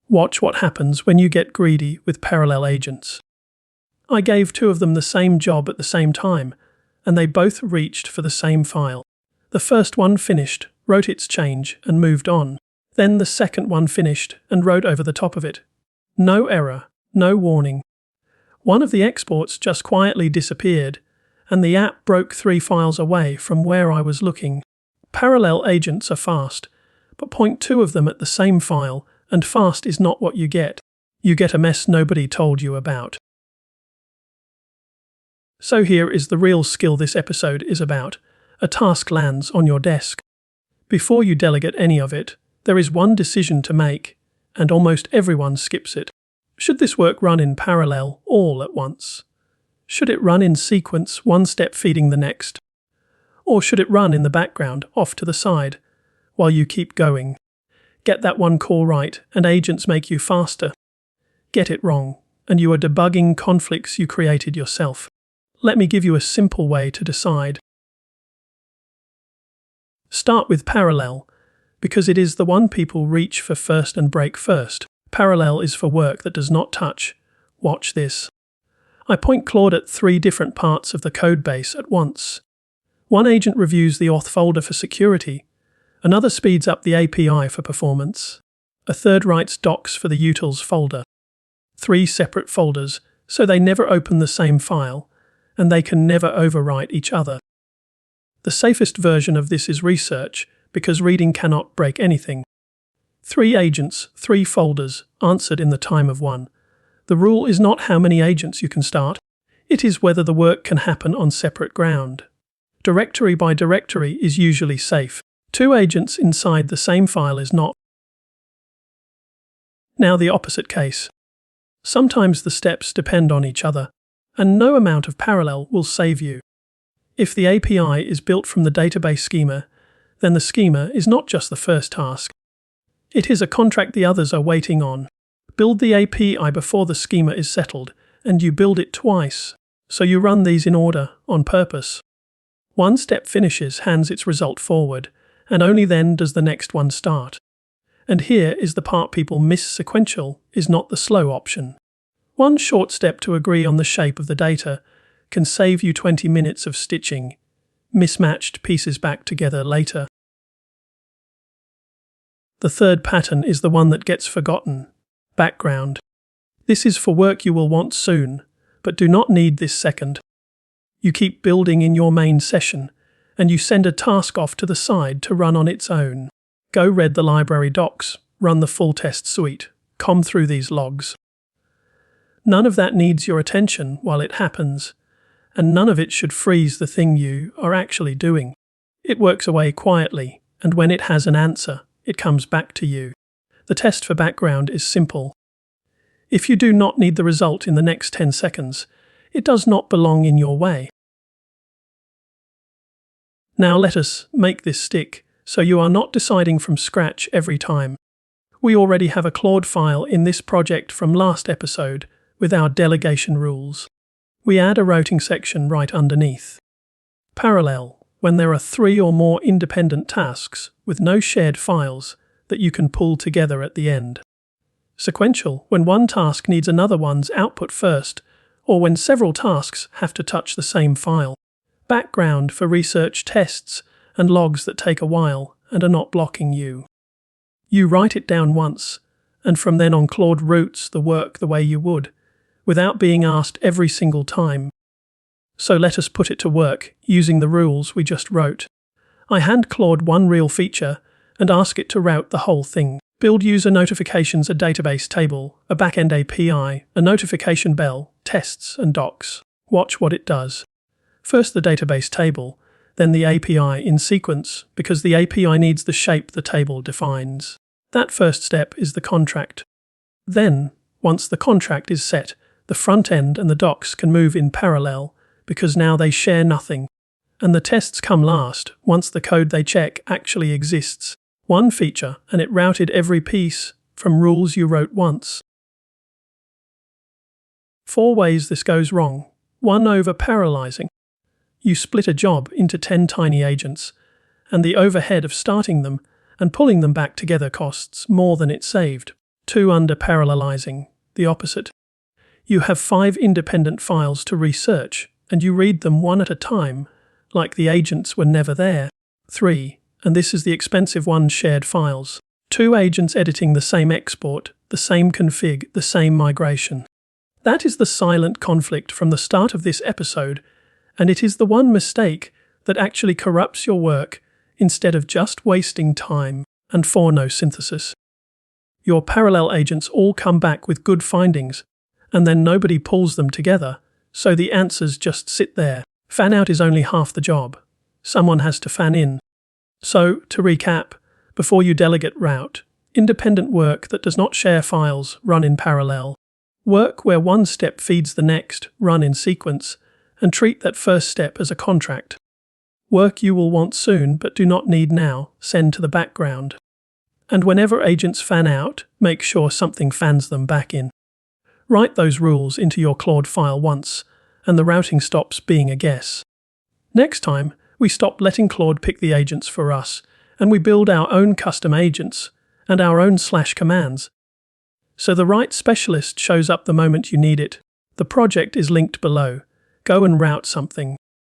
Watch what happens when you get greedy with parallel agents. I gave two of them the same job at the same time, and they both reached for the same file. The first one finished, wrote its change, and moved on. Then the second one finished and wrote over the top of it. No error, no warning. One of the exports just quietly disappeared, and the app broke 3 files away from where I was looking. Parallel agents are fast, but point 2 of them at the same file, and fast is not what you get. You get a mess nobody told you about. So here is the real skill this episode is about. A task lands on your desk. Before you delegate any of it, there is one decision to make, and almost everyone skips it. Should this work run in parallel, all at once? Should it run in sequence, one step feeding the next? Or should it run in the background, off to the side, while you keep going? Get that one call right, and agents make you faster. Get it wrong, and you are debugging conflicts you created yourself. Let me give you a simple way to decide. Start with parallel, because it is the one people reach for first and break first. Parallel is for work that does not touch. Watch this. I point Claude at 3 different parts of the code base at once. One agent reviews the auth folder for security, another speeds up the API for performance, a third writes docs for the utils folder. 3 separate folders, so they never open the same file, and they can never overwrite each other. The safest version of this is research, because reading cannot break anything. 3 agents, 3 folders, answered in the time of 1. The rule is not how many agents you can start, it is whether the work can happen on separate ground. Directory by directory is usually safe. 2 agents inside the same file is not. Now the opposite case. Sometimes the steps depend on each other, and no amount of parallel will save you. If the API is built from the database schema, then the schema is not just the first task. It is a contract the others are waiting on. Build the API before the schema is settled, and you build it twice, so you run these in order, on purpose. One step finishes, hands its result forward, and only then does the next one start. And here is the part people miss: sequential is not the slow option. One short step to agree on the shape of the data can save you 20 minutes of stitching mismatched pieces back together later. The third pattern is the one that gets forgotten: background. This is for work you will want soon, but do not need this second. You keep building in your main session, and you send a task off to the side to run on its own. Go read the library docs, run the full test suite, comb through these logs. None of that needs your attention while it happens, and none of it should freeze the thing you are actually doing. It works away quietly, and when it has an answer, it comes back to you. The test for background is simple. If you do not need the result in the next 10 seconds, it does not belong in your way. Now let us make this stick, so you are not deciding from scratch every time. We already have a Claude file in this project from last episode with our delegation rules. We add a routing section right underneath. Parallel, when there are 3 or more independent tasks with no shared files that you can pull together at the end. Sequential, when one task needs another one's output first, or when several tasks have to touch the same file. Background for research tests and logs that take a while and are not blocking you. You write it down once, and from then on Claude routes the work the way you would, without being asked every single time. So let us put it to work, using the rules we just wrote. I hand Claude one real feature and ask it to route the whole thing. Build user notifications, a database table, a backend API, a notification bell, tests and docs. Watch what it does. First the database table, then the API in sequence, because the API needs the shape the table defines. That first step is the contract. Then, once the contract is set, the front end and the docs can move in parallel, because now they share nothing. And the tests come last, once the code they check actually exists. One feature, and it routed every piece from rules you wrote once. 4 ways this goes wrong. 1. Over-parallelizing. You split a job into 10 tiny agents, and the overhead of starting them and pulling them back together costs more than it saved. 2 under parallelizing, the opposite. You have 5 independent files to research, and you read them one at a time, like the agents were never there. 3, and this is the expensive one, shared files. 2 agents editing the same export, the same config, the same migration. That is the silent conflict from the start of this episode, and it is the one mistake that actually corrupts your work instead of just wasting time. And 4, no synthesis. Your parallel agents all come back with good findings, and then nobody pulls them together, so the answers just sit there. Fan out is only half the job. Someone has to fan in. So, to recap, before you delegate route, independent work that does not share files, run in parallel. Work where one step feeds the next, run in sequence, and treat that first step as a contract. Work you will want soon but do not need now, send to the background. And whenever agents fan out, make sure something fans them back in. Write those rules into your Claude file once, and the routing stops being a guess. Next time, we stop letting Claude pick the agents for us, and we build our own custom agents and our own /commands. So the right specialist shows up the moment you need it. The project is linked below. Go and route something.